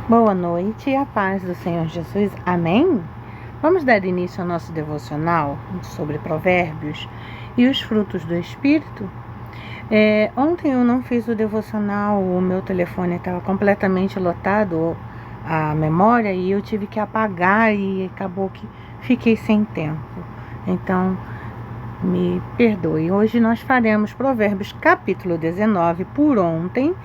Boa noite e a paz do Senhor Jesus. Amém? Vamos dar início ao nosso devocional sobre provérbios e os frutos do Espírito. Ontem eu não fiz o devocional, o meu telefone estava completamente lotado, a memória, e eu tive que apagar e acabou que fiquei sem tempo. Então, me perdoe. Hoje nós faremos Provérbios capítulo 19 por ontem.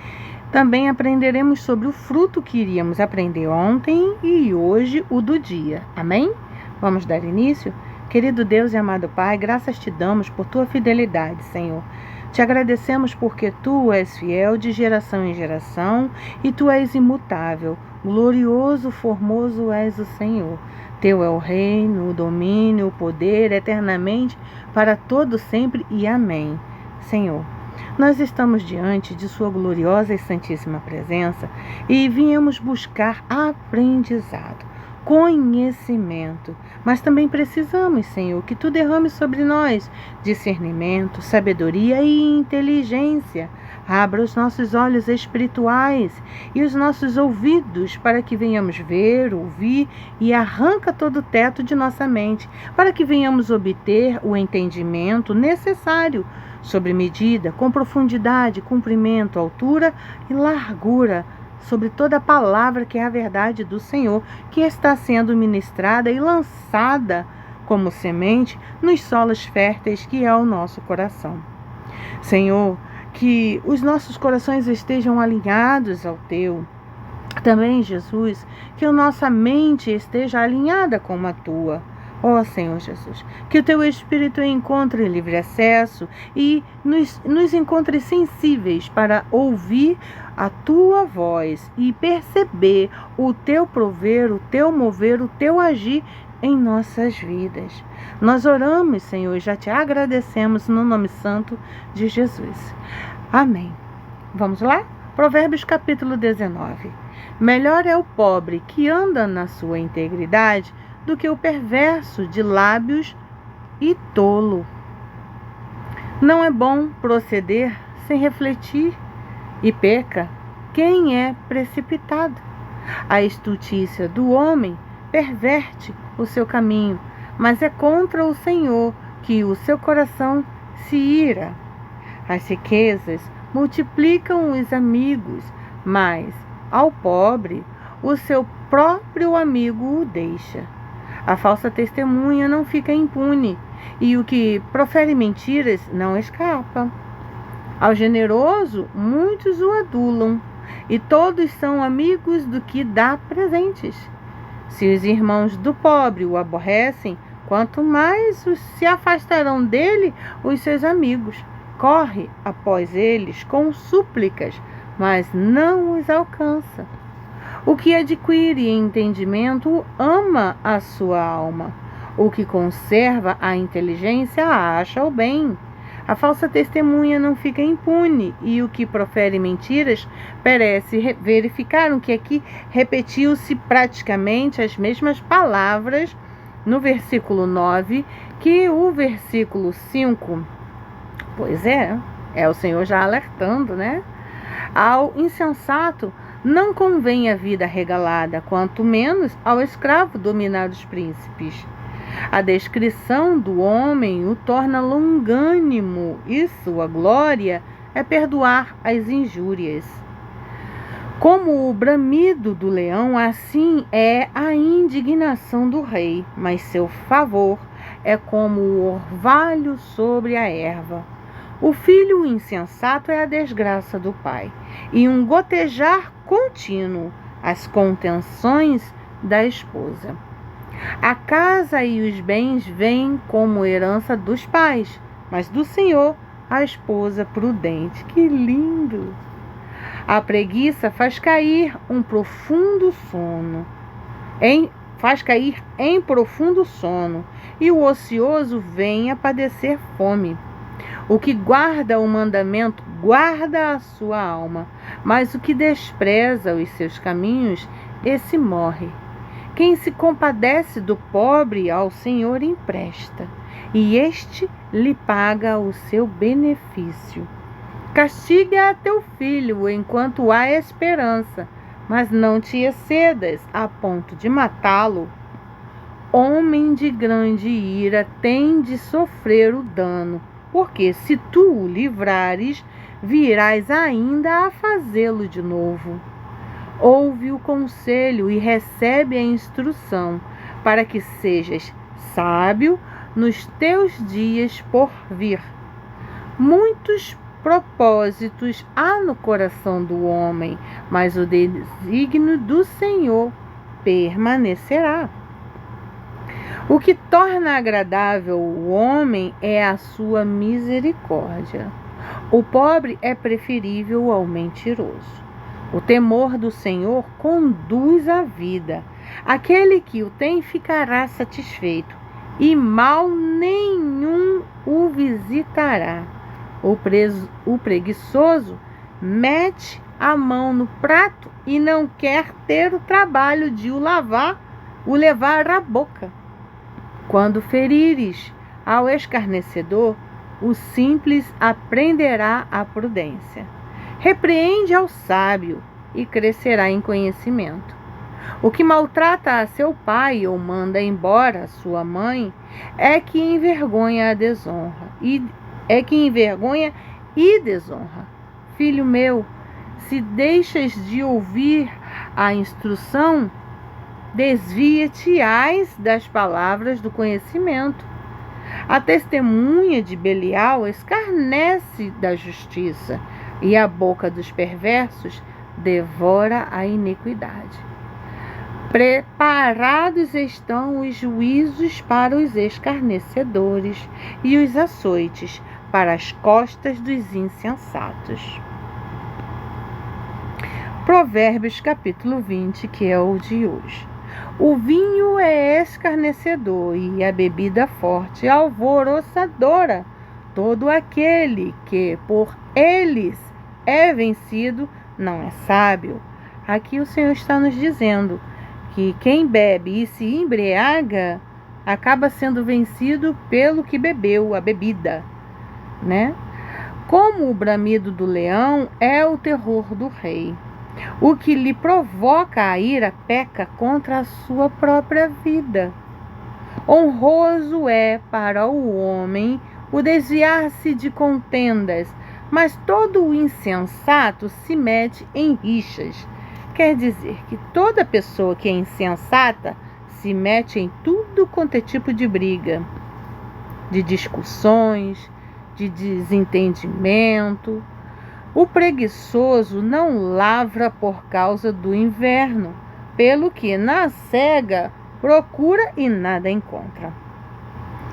Também aprenderemos sobre o fruto que iríamos aprender ontem e hoje o do dia. Amém? Vamos dar início? Querido Deus e amado Pai, graças te damos por tua fidelidade, Senhor. Te agradecemos porque tu és fiel de geração em geração e tu és imutável. Glorioso, formoso és o Senhor. Teu é o reino, o domínio, o poder, eternamente, para todo sempre e amém. Senhor, nós estamos diante de sua gloriosa e santíssima presença e viemos buscar aprendizado, conhecimento, mas também precisamos, Senhor, que tu derrames sobre nós discernimento, sabedoria e inteligência. Abra os nossos olhos espirituais e os nossos ouvidos para que venhamos ver, ouvir e arranca todo o teto de nossa mente, para que venhamos obter o entendimento necessário sobre medida, com profundidade, comprimento, altura e largura, sobre toda a palavra que é a verdade do Senhor, que está sendo ministrada e lançada como semente nos solos férteis que é o nosso coração. Senhor, que os nossos corações estejam alinhados ao Teu. Também, Jesus, que a nossa mente esteja alinhada com a Tua. Ó Senhor Jesus, que o Teu Espírito encontre livre acesso e nos encontre sensíveis para ouvir a Tua voz e perceber o Teu prover, o Teu mover, o Teu agir em nossas vidas. Nós oramos, Senhor, e já te agradecemos no nome santo de Jesus. Amém. Vamos lá? Provérbios capítulo 19. Melhor é o pobre que anda na sua integridade do que o perverso de lábios e tolo. Não é bom proceder sem refletir, e peca quem é precipitado. A estultícia do homem perverte o seu caminho, mas é contra o Senhor que o seu coração se ira. As riquezas multiplicam os amigos, mas ao pobre o seu próprio amigo o deixa. A falsa testemunha não fica impune, e o que profere mentiras não escapa. Ao generoso, muitos o adulam, e todos são amigos do que dá presentes. Se os irmãos do pobre o aborrecem, quanto mais se afastarão dele os seus amigos. Corre após eles com súplicas, mas não os alcança. O que adquire entendimento ama a sua alma. O que conserva a inteligência acha o bem. A falsa testemunha não fica impune, e o que profere mentiras perece. Verificaram que aqui repetiu-se praticamente as mesmas palavras no versículo 9 que o versículo 5. Pois é o Senhor já alertando, né? Ao insensato não convém a vida regalada, quanto menos ao escravo dominar os príncipes. A descrição do homem o torna longânimo, e sua glória é perdoar as injúrias. Como o bramido do leão, assim é a indignação do rei, mas seu favor é como o orvalho sobre a erva. O filho insensato é a desgraça do pai, e um gotejar contínuo as contenções da esposa. A casa e os bens vêm como herança dos pais, mas do Senhor a esposa prudente. Que lindo! A preguiça faz cair um profundo sono, faz cair em profundo sono, e o ocioso vem a padecer fome. O que guarda o mandamento guarda a sua alma, mas o que despreza os seus caminhos, esse morre. Quem se compadece do pobre ao Senhor empresta, e este lhe paga o seu benefício. Castiga a teu filho enquanto há esperança, mas não te excedas a ponto de matá-lo. Homem de grande ira tem de sofrer o dano, porque se tu o livrares, virás ainda a fazê-lo de novo. Ouve o conselho e recebe a instrução, para que sejas sábio nos teus dias por vir. Muitos propósitos há no coração do homem, mas o desígnio do Senhor permanecerá. O que torna agradável o homem é a sua misericórdia. O pobre é preferível ao mentiroso. O temor do Senhor conduz à vida. Aquele que o tem ficará satisfeito, e mal nenhum o visitará. O preguiçoso mete a mão no prato e não quer ter o trabalho de o levar à boca. Quando ferires ao escarnecedor, o simples aprenderá a prudência. Repreende ao sábio e crescerá em conhecimento. O que maltrata a seu pai ou manda embora a sua mãe é que envergonha e desonra. Filho meu, se deixas de ouvir a instrução, desvia-te-ás das palavras do conhecimento. A testemunha de Belial escarnece da justiça, e a boca dos perversos devora a iniquidade. Preparados estão os juízos para os escarnecedores e os açoites para as costas dos insensatos. Provérbios capítulo 20, que é o de hoje. O vinho é escarnecedor e a bebida forte alvoroçadora. Todo aquele que por eles é vencido não é sábio. Aqui o Senhor está nos dizendo que quem bebe e se embriaga acaba sendo vencido pelo que bebeu, a bebida, né? Como o bramido do leão é o terror do rei. O que lhe provoca a ira peca contra a sua própria vida. Honroso é para o homem o desviar-se de contendas, mas todo o insensato se mete em rixas. Quer dizer que toda pessoa que é insensata se mete em tudo quanto é tipo de briga, de discussões, de desentendimento. O preguiçoso não lavra por causa do inverno, pelo que na cega procura e nada encontra.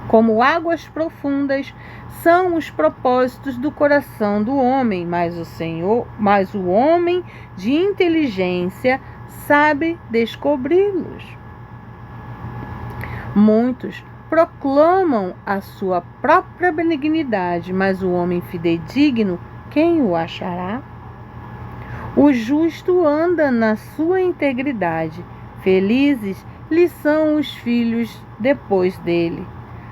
Como águas profundas são os propósitos do coração do homem, mas o homem de inteligência sabe descobri-los. Muitos proclamam a sua própria benignidade, mas o homem fidedigno, quem o achará? O justo anda na sua integridade, felizes lhe são os filhos depois dele.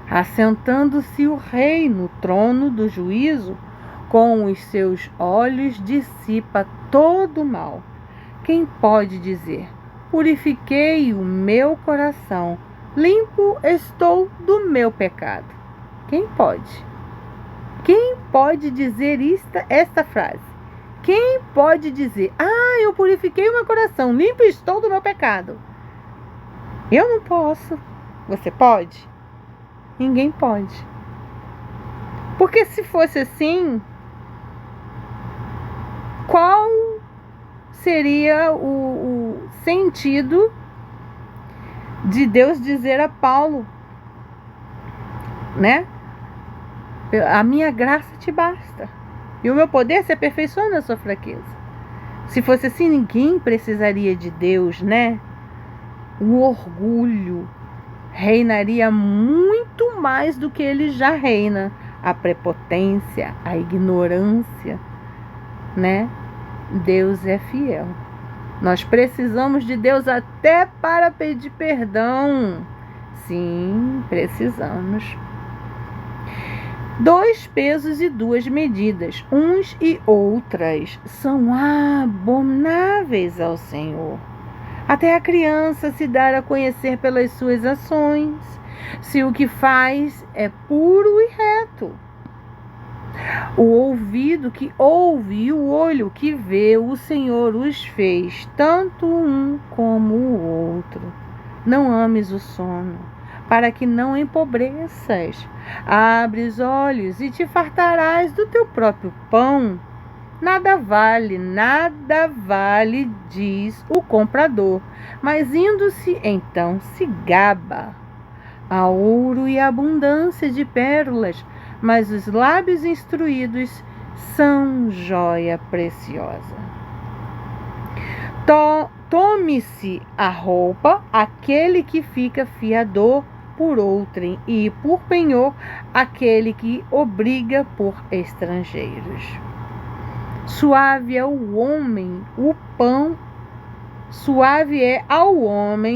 Assentando-se o rei no trono do juízo, com os seus olhos dissipa todo o mal. Quem pode dizer: purifiquei o meu coração, limpo estou do meu pecado? Quem pode? Quem pode dizer esta frase? Quem pode dizer: eu purifiquei o meu coração, limpo estou do meu pecado? Eu não posso. Você pode? Ninguém pode. Porque se fosse assim, qual seria o sentido de Deus dizer a Paulo, né? A minha graça te basta, e o meu poder se aperfeiçoa na sua fraqueza. Se fosse assim, ninguém precisaria de Deus, né? O orgulho reinaria muito mais do que ele já reina. A prepotência, a ignorância, né? Deus é fiel. Nós precisamos de Deus até para pedir perdão. Sim, precisamos. 2 pesos e 2 medidas, uns e outras, são abomináveis ao Senhor. Até a criança se dar a conhecer pelas suas ações, se o que faz é puro e reto. O ouvido que ouve e o olho que vê, o Senhor os fez, tanto um como o outro. Não ames o sono, para que não empobreças. Abre os olhos e te fartarás do teu próprio pão. Nada vale, diz o comprador, mas indo-se então se gaba. Há ouro e abundância de pérolas, mas os lábios instruídos são joia preciosa. Tome-se a roupa aquele que fica fiador por outrem, e por penhor aquele que obriga por estrangeiros. Suave é ao homem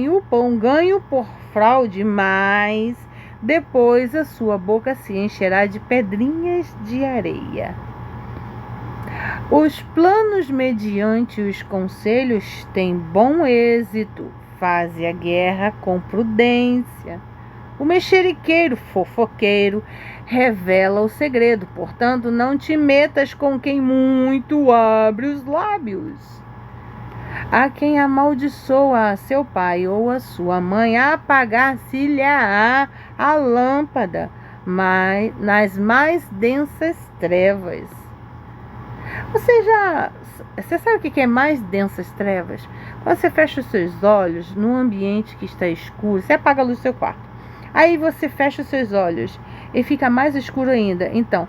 o pão ganho por fraude, mas depois a sua boca se encherá de pedrinhas de areia. Os planos mediante os conselhos têm bom êxito, faze a guerra com prudência. O mexeriqueiro fofoqueiro revela o segredo, portanto não te metas com quem muito abre os lábios. A quem amaldiçoa a seu pai ou a sua mãe, apagar-se-lhe-á a lâmpada nas mais densas trevas. Você sabe o que é mais densas trevas? Quando você fecha os seus olhos num ambiente que está escuro, você apaga a luz do seu quarto. Aí você fecha os seus olhos e fica mais escuro ainda. Então,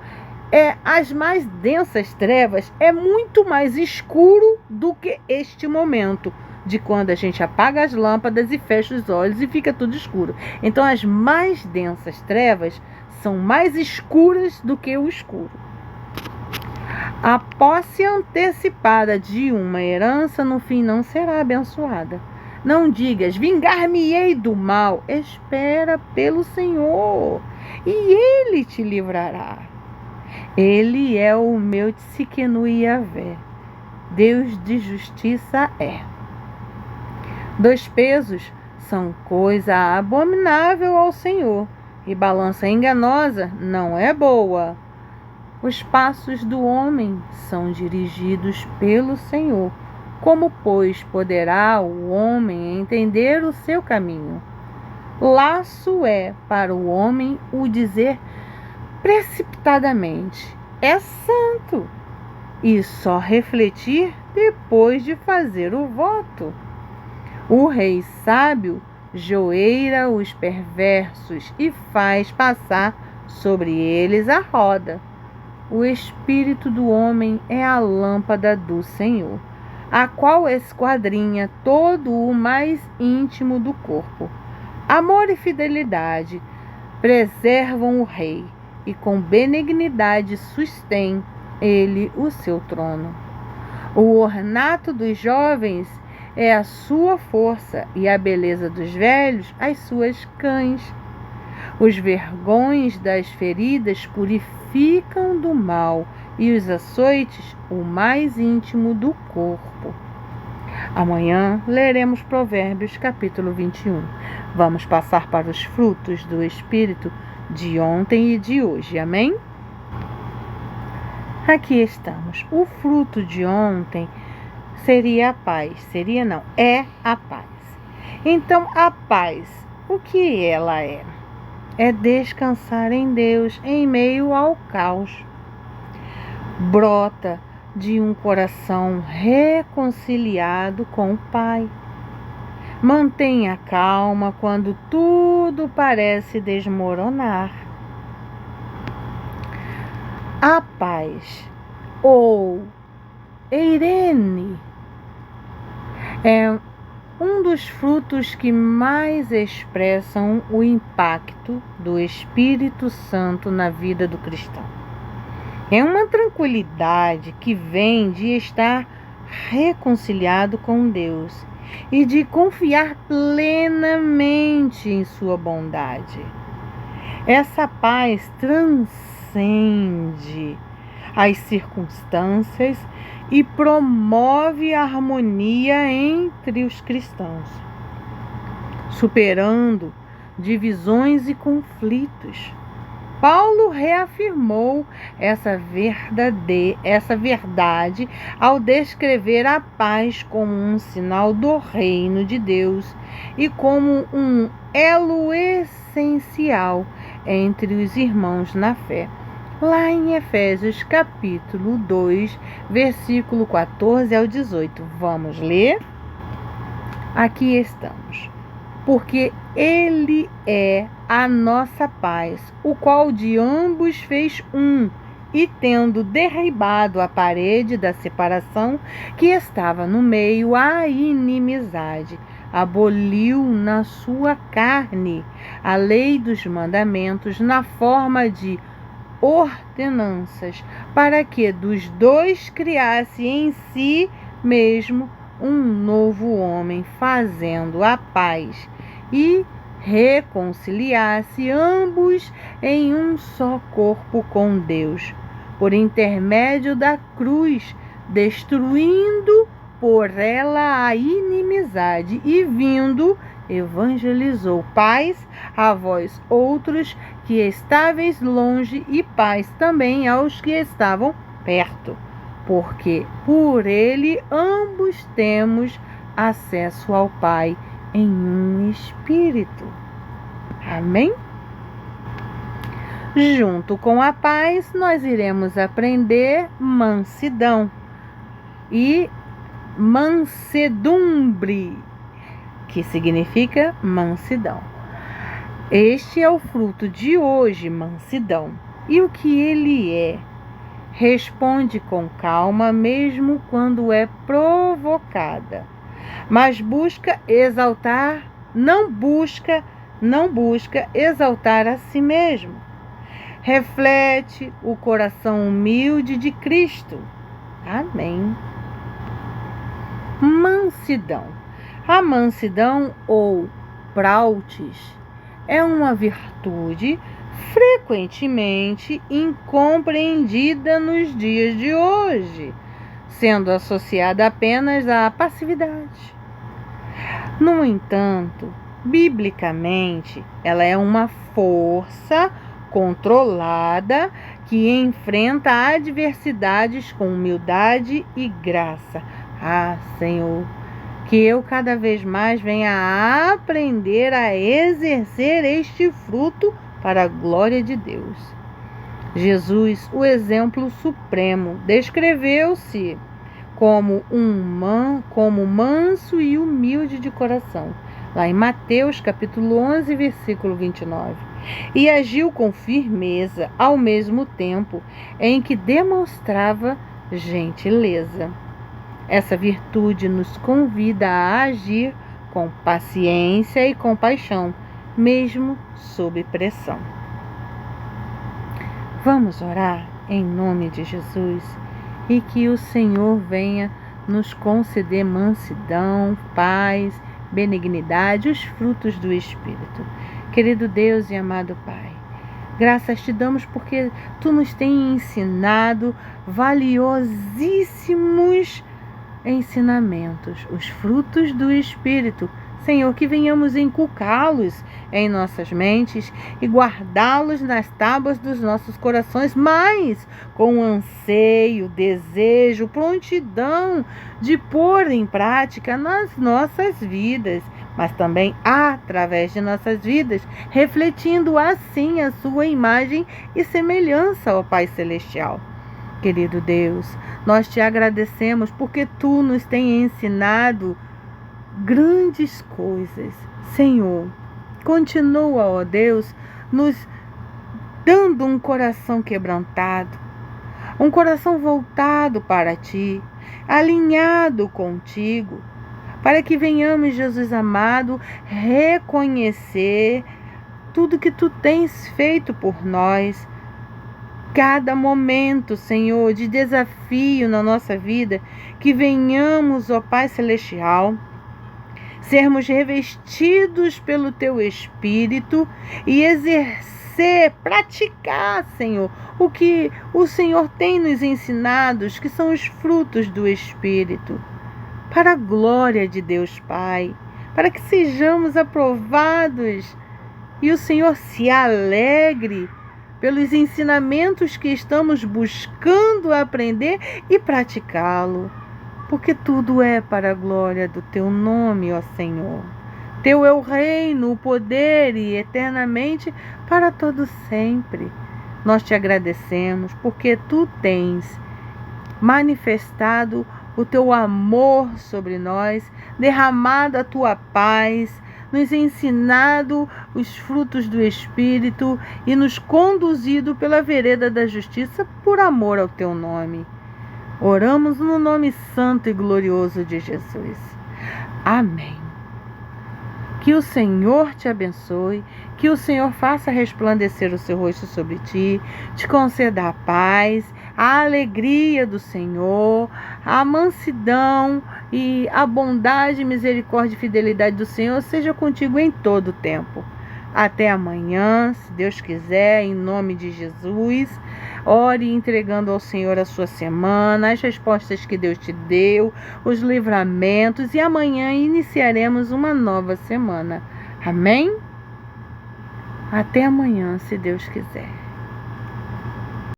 as mais densas trevas é muito mais escuro do que este momento de quando a gente apaga as lâmpadas e fecha os olhos e fica tudo escuro. Então, as mais densas trevas são mais escuras do que o escuro. A posse antecipada de uma herança no fim não será abençoada. Não digas, vingar-me-ei do mal. Espera pelo Senhor, e Ele te livrará. Ele é o meu Tsidkenu Yahvé, Deus de justiça é. 2 pesos são coisa abominável ao Senhor, e balança enganosa não é boa. Os passos do homem são dirigidos pelo Senhor. Como, pois, poderá o homem entender o seu caminho? Laço é para o homem o dizer precipitadamente, é santo, e só refletir depois de fazer o voto. O rei sábio joeira os perversos e faz passar sobre eles a roda. O espírito do homem é a lâmpada do Senhor, a qual esquadrinha todo o mais íntimo do corpo. Amor e fidelidade preservam o rei, e com benignidade sustém ele o seu trono. O ornato dos jovens é a sua força, e a beleza dos velhos as suas cães. Os vergões das feridas purificam do mal, e os açoites o mais íntimo do corpo. Amanhã leremos Provérbios capítulo 21. Vamos passar para os frutos do Espírito de ontem e de hoje. Amém? Aqui estamos. O fruto de ontem seria a paz. Seria não, é a paz. Então, a paz, o que ela é? É descansar em Deus em meio ao caos. Brota de um coração reconciliado com o Pai. Mantenha calma quando tudo parece desmoronar. A paz, ou eirene, é um dos frutos que mais expressam o impacto do Espírito Santo na vida do cristão. É uma tranquilidade que vem de estar reconciliado com Deus e de confiar plenamente em sua bondade. Essa paz transcende transcende as circunstâncias e promove a harmonia entre os cristãos, superando divisões e conflitos. Paulo reafirmou essa verdade ao descrever a paz como um sinal do reino de Deus e como um elo essencial entre os irmãos na fé. Lá em Efésios capítulo 2, versículo 14 ao 18. Vamos ler? Aqui estamos. Porque Ele é a nossa paz, o qual de ambos fez um, e tendo derribado a parede da separação que estava no meio, a inimizade, aboliu na sua carne a lei dos mandamentos na forma de ordenanças, para que dos dois criasse em si mesmo um novo homem, fazendo a paz e reconciliasse ambos em um só corpo com Deus, por intermédio da cruz, destruindo por ela a inimizade, e vindo, evangelizou paz a vós outros que estáveis longe, e paz também aos que estavam perto, porque por ele ambos temos acesso ao Pai em um Espírito. Amém? Junto com a paz, nós iremos aprender mansidão e mansedumbre, que significa mansidão. Este é o fruto de hoje, mansidão. E o que ele é? Responde com calma, mesmo quando é provocada, mas busca exaltar, não busca exaltar a si mesmo. Reflete o coração humilde de Cristo. Amém. Mansidão. A mansidão, ou prautes, é uma virtude frequentemente incompreendida nos dias de hoje, sendo associada apenas à passividade. No entanto, biblicamente, ela é uma força controlada que enfrenta adversidades com humildade e graça. Ah, Senhor, que eu cada vez mais venha a aprender a exercer este fruto para a glória de Deus. Jesus, o exemplo supremo, descreveu-se como manso e humilde de coração, lá em Mateus capítulo 11, versículo 29, e agiu com firmeza ao mesmo tempo em que demonstrava gentileza. Essa virtude nos convida a agir com paciência e compaixão, mesmo sob pressão. Vamos orar em nome de Jesus e que o Senhor venha nos conceder mansidão, paz, benignidade, os frutos do Espírito. Querido Deus e amado Pai, graças te damos porque Tu nos tens ensinado valiosíssimos ensinamentos, os frutos do Espírito. Senhor, que venhamos inculcá-los em nossas mentes e guardá-los nas tábuas dos nossos corações, mas com anseio, desejo, prontidão de pôr em prática nas nossas vidas, mas também através de nossas vidas, refletindo assim a sua imagem e semelhança ao Pai Celestial. Querido Deus, nós te agradecemos porque Tu nos tens ensinado grandes coisas. Senhor, continua, ó Deus, nos dando um coração quebrantado, um coração voltado para Ti, alinhado contigo, para que venhamos, Jesus amado, reconhecer tudo que Tu tens feito por nós. Cada momento, Senhor, de desafio na nossa vida, que venhamos, ó Pai Celestial, sermos revestidos pelo Teu Espírito e exercer obedecer, praticar, Senhor, o que o Senhor tem nos ensinado, que são os frutos do Espírito, para a glória de Deus Pai, para que sejamos aprovados e o Senhor se alegre pelos ensinamentos que estamos buscando aprender e praticá-lo, porque tudo é para a glória do Teu nome, ó Senhor. Teu é o reino, o poder e eternamente para todo sempre. Nós te agradecemos porque Tu tens manifestado o Teu amor sobre nós, derramado a Tua paz, nos ensinado os frutos do Espírito e nos conduzido pela vereda da justiça por amor ao Teu nome. Oramos no nome santo e glorioso de Jesus. Amém. Que o Senhor te abençoe, que o Senhor faça resplandecer o seu rosto sobre ti, te conceda a paz, a alegria do Senhor, a mansidão e a bondade, misericórdia e fidelidade do Senhor seja contigo em todo o tempo. Até amanhã, se Deus quiser, em nome de Jesus. Ore entregando ao Senhor a sua semana, as respostas que Deus te deu, os livramentos, e amanhã iniciaremos uma nova semana. Amém? Até amanhã, se Deus quiser.